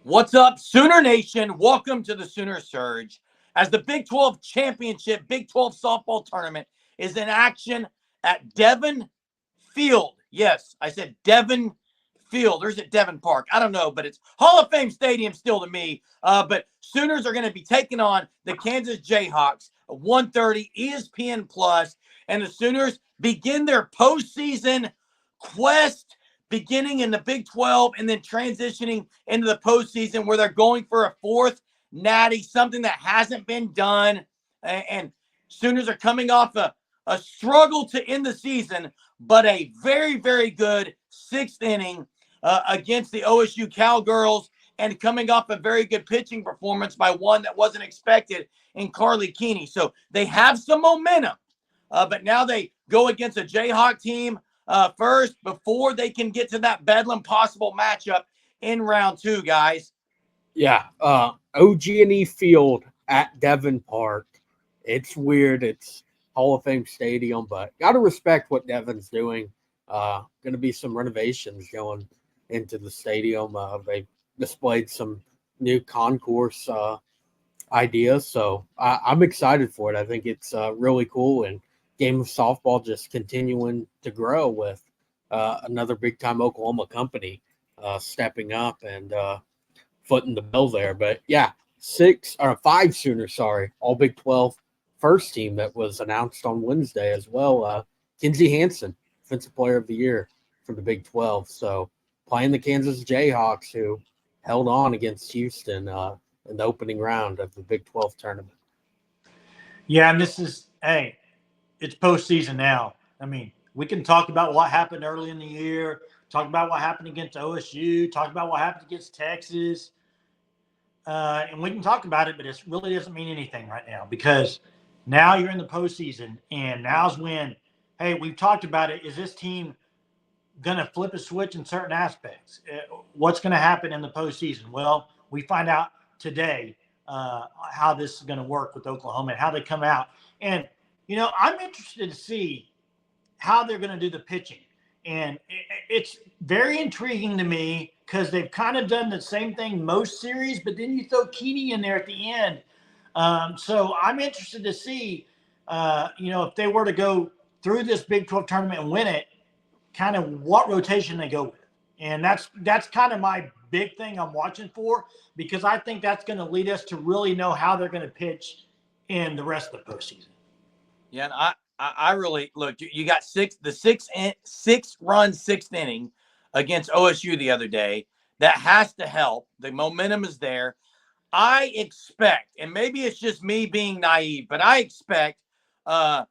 What's up, Sooner Nation? Welcome to the Sooner Surge. As the Big 12 Championship, Big 12 softball tournament is in action at Devon Field. Yes, I said Devon Field. Or is it Devon Park? I don't know, but it's Hall of Fame Stadium still to me. But Sooners are going to be taking on the Kansas Jayhawks at 1:30 ESPN Plus, and the Sooners begin their postseason quest beginning in the Big 12 and then transitioning into the postseason where they're going for a fourth natty, something that hasn't been done. And Sooners are coming off a struggle to end the season, but a very, very good sixth inning against the OSU Cowgirls, and coming off a very good pitching performance by one that wasn't expected in Carly Keeney. So they have some momentum, but now they go against a Jayhawk team first before they can get to that Bedlam possible matchup in round two, guys. Yeah, OG&E Field at Devon Park. It's weird. It's Hall of Fame Stadium, but got to respect what Devon's doing. Going to be some renovations going into the stadium. They displayed some new concourse ideas, so I'm excited for it. I think it's really cool, and game of softball just continuing to grow with another big-time Oklahoma company stepping up and footing the bill there. But yeah, five Sooners, all Big 12 first team that was announced on Wednesday as well. Kinsey Hansen, Defensive Player of the Year for the Big 12. So playing the Kansas Jayhawks, who held on against Houston in the opening round of the Big 12 tournament. Yeah, and it's postseason now. I mean, we can talk about what happened early in the year, talk about what happened against OSU, talk about what happened against Texas, and we can talk about it, but it really doesn't mean anything right now because now you're in the postseason, and now's when, hey, we've talked about it. Is this team going to flip a switch in certain aspects? What's going to happen in the postseason? Well, we find out today how this is going to work with Oklahoma and how they come out. And, I'm interested to see how they're going to do the pitching. And it's very intriguing to me because they've kind of done the same thing most series, but then you throw Keeney in there at the end. So I'm interested to see, if they were to go through this Big 12 tournament and win it, kind of what rotation they go with. And that's kind of my big thing I'm watching for, because I think that's going to lead us to really know how they're going to pitch in the rest of the postseason. Yeah, and I really look. You got six-run sixth inning against OSU the other day. That has to help. The momentum is there. I expect, and maybe it's just me being naive, but I expect the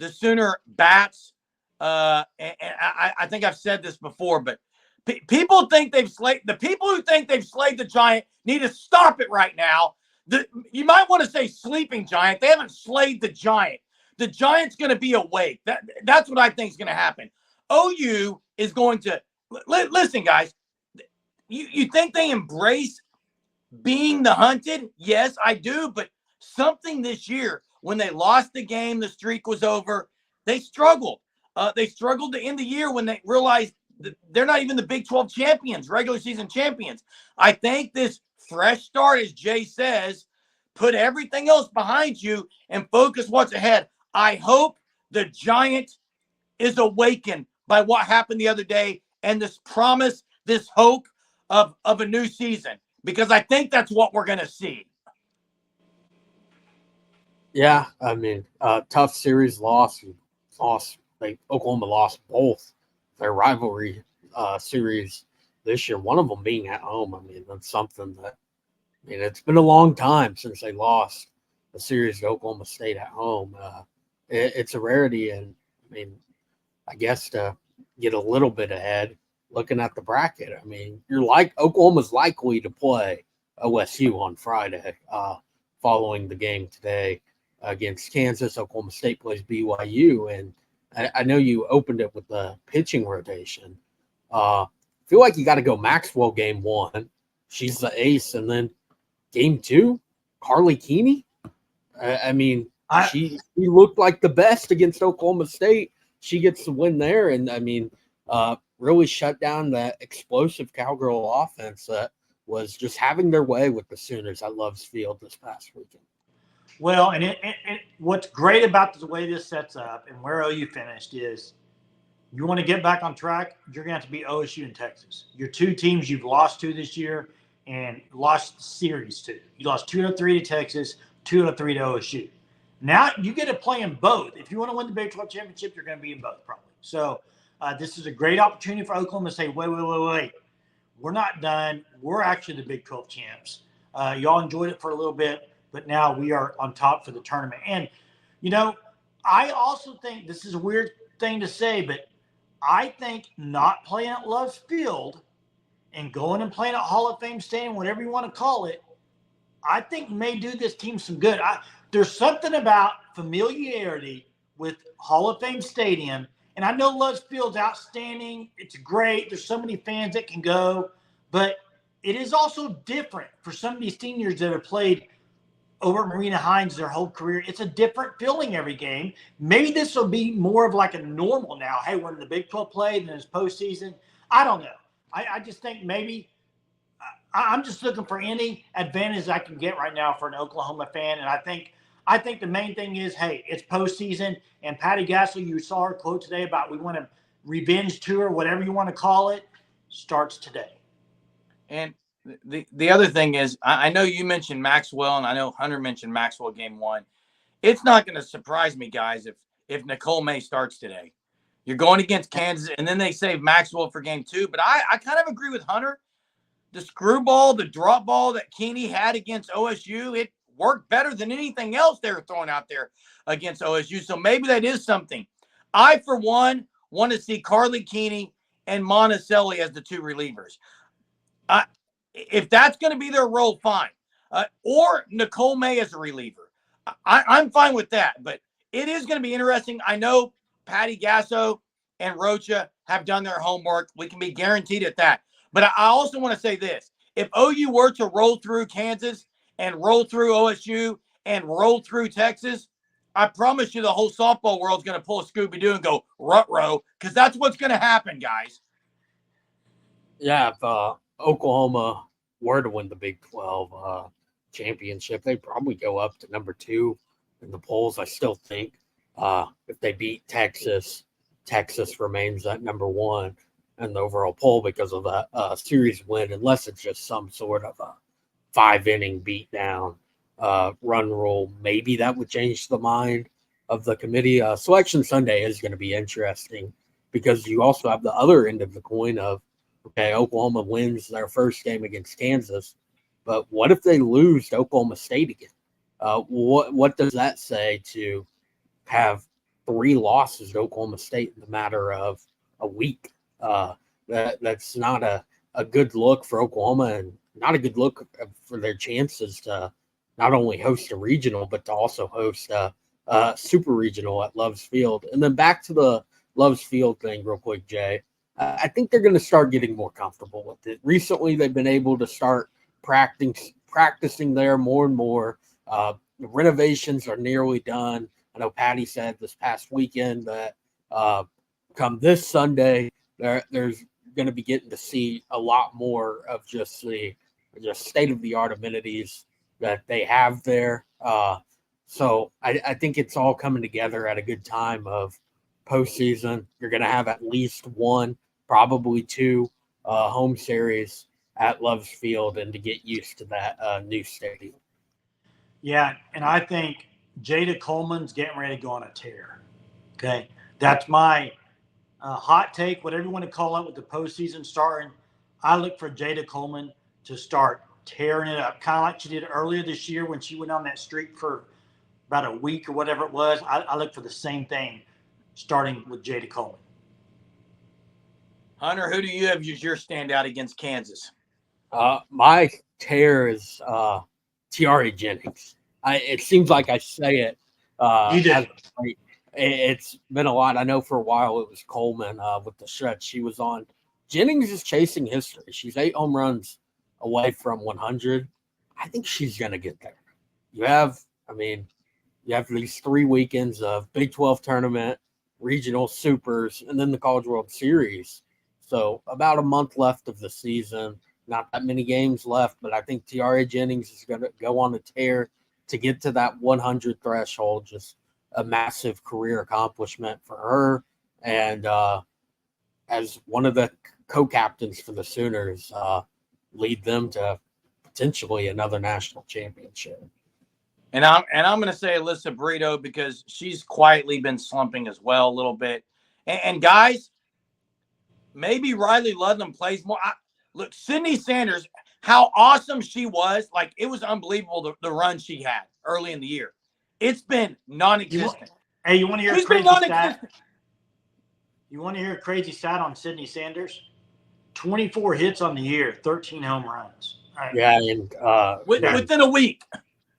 Sooner bats. And I think I've said this before, but people think they've slayed the people who think they've slayed the giant need to stop it right now. You might want to say sleeping giant. They haven't slayed the giant. The giant's going to be awake. That's what I think is going to happen. OU is going to listen, guys. You think they embrace being the hunted? Yes, I do. But something this year, when they lost the game, the streak was over. They struggled. They struggled to end the year when they realized that they're not even the Big 12 champions, regular season champions. I think this fresh start, as Jay says, put everything else behind you and focus what's ahead. I hope the giant is awakened by what happened the other day and this promise, this hope of a new season, because I think that's what we're going to see. Yeah, I mean, tough series loss. Oklahoma lost both their rivalry series this year, one of them being at home. I mean, that's something that, it's been a long time since they lost a series to Oklahoma State at home. It's a rarity, and I guess to get a little bit ahead, looking at the bracket, Oklahoma's likely to play OSU on Friday, following the game today against Kansas. Oklahoma State plays BYU, and I know you opened it with the pitching rotation. Feel like you got to go Maxwell game one. She's the ace, and then game two, Carly Keeney. She looked like the best against Oklahoma State. She gets the win there, and really shut down that explosive Cowgirl offense that was just having their way with the Sooners at Love's Field this past weekend. Well, and what's great about the way this sets up and where OU finished is you want to get back on track, you're going to have to beat OSU and Texas. Your two teams you've lost to this year and lost the series to. You lost 2-3 to Texas, 2-3 to OSU. Now you get to play in both. If you want to win the Big 12 championship, you're going to be in both probably. So this is a great opportunity for Oklahoma to say, wait. We're not done. We're actually the Big 12 champs. Y'all enjoyed it for a little bit, but now we are on top for the tournament. And, I also think this is a weird thing to say, but I think not playing at Love's Field and going and playing at Hall of Fame Stadium, whatever you want to call it, I think may do this team some good. There's something about familiarity with Hall of Fame Stadium. And I know Love's Field's outstanding. It's great. There's so many fans that can go. But it is also different for some of these seniors that have played over at Marina Hines their whole career. It's a different feeling every game. Maybe this will be more of like a normal now. Hey, we're in the Big 12 play, then it's postseason. I don't know. I just think maybe I'm just looking for any advantage I can get right now for an Oklahoma fan. And I think the main thing is, hey, it's postseason. And Patty Gassel, you saw her quote today about we want a revenge tour, whatever you want to call it, starts today. And the other thing is, I know you mentioned Maxwell, and I know Hunter mentioned Maxwell game one. It's not going to surprise me, guys, if Nicole May starts today. You're going against Kansas, and then they save Maxwell for game two. But I kind of agree with Hunter. The screwball, the drop ball that Keeney had against OSU, it worked better than anything else they were throwing out there against OSU. So maybe that is something. I, for one, want to see Carly Keeney and Monticelli as the two relievers. If that's going to be their role, fine. Or Nicole May as a reliever. I'm fine with that. But it is going to be interesting. I know Patty Gasso and Rocha have done their homework. We can be guaranteed at that. But I also want to say this. If OU were to roll through Kansas and roll through OSU and roll through Texas, I promise you the whole softball world's going to pull a Scooby-Doo and go, ruh-roh, because that's what's going to happen, guys. Yeah, if Oklahoma were to win the Big 12 championship, they'd probably go up to number 2 in the polls. I still think if they beat Texas, Texas remains at number 1 in the overall poll because of that series win, unless it's just some sort of a 5-inning beatdown run rule. Maybe that would change the mind of the committee. Selection Sunday is going to be interesting because you also have the other end of the coin of, okay, Oklahoma wins their first game against Kansas, but what if they lose to Oklahoma State again? What does that say to have 3 losses to Oklahoma State in the matter of a week? That's not a good look for Oklahoma and not a good look for their chances to not only host a regional, but to also host a super regional at Love's Field. And then back to the Love's Field thing real quick, Jay. I think they're going to start getting more comfortable with it. Recently, they've been able to start practicing there more and more. The renovations are nearly done. I know Patty said this past weekend that come this Sunday, there's going to be getting to see a lot more of just the state-of-the-art amenities that they have there. So I think it's all coming together at a good time of postseason. You're going to have at least 1, probably 2 home series at Love's Field, and to get used to that new stadium. Yeah, and I think Jada Coleman's getting ready to go on a tear. Okay, that's my hot take, whatever you want to call it, with the postseason starting. I look for Jada Coleman to start tearing it up, kind of like she did earlier this year when she went on that streak for about a week or whatever it was. I look for the same thing starting with Jada Coleman. Hunter, who do you have as your standout against Kansas? My tear is Tayler Jennings. It seems like I say it. You did. It's been a lot. I know for a while it was Coleman with the stretch she was on. Jennings is chasing history. She's 8 home runs away from 100. I think she's going to get there. You have these 3 weekends of Big 12 tournament, regional supers, and then the College World Series. So about a month left of the season. not that many games left, but I think Tiara Jennings is going to go on a tear to get to that 100 threshold. Just a massive career accomplishment for her. And as one of the co-captains for the Sooners, lead them to potentially another national championship. And I'm going to say Alyssa Brito because she's quietly been slumping as well a little bit. And guys, maybe Riley Ludlam plays more. Look, Sydney Sanders, how awesome she was. Like, it was unbelievable the run she had early in the year. It's been non-existent. You want to hear She's a crazy been non-existent. stat? You want to hear a crazy stat on Sydney Sanders? 24 hits on the year, 13 home runs. Right. Yeah, and within a week.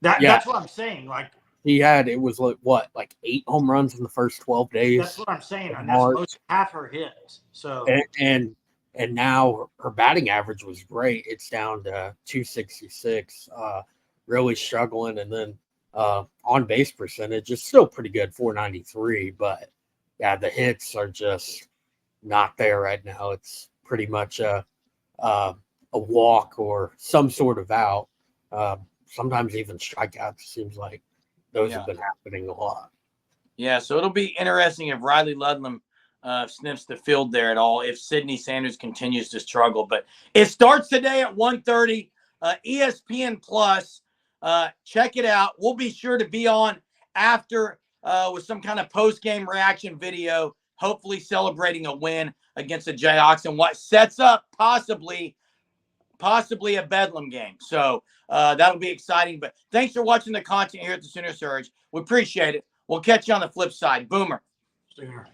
That's what I'm saying. Like, it was like 8 home runs in the first 12 days. That's what I'm saying. And that's half her hits. So and now her batting average was great. It's down to 266. Really struggling, and then on base percentage is still pretty good, 493. But yeah, the hits are just not there right now. It's pretty much a walk or some sort of out. Sometimes even strikeouts. Seems like those have been happening a lot. Yeah, so it'll be interesting if Riley Ludlam sniffs the field there at all, if Sydney Sanders continues to struggle. But it starts today at 1:30, ESPN Plus. Check it out. We'll be sure to be on after with some kind of post-game reaction video, hopefully celebrating a win against the Jayhawks and what sets up possibly a Bedlam game. So that'll be exciting. But thanks for watching the content here at the Sooner Surge. We appreciate it. We'll catch you on the flip side. Boomer. Sooner.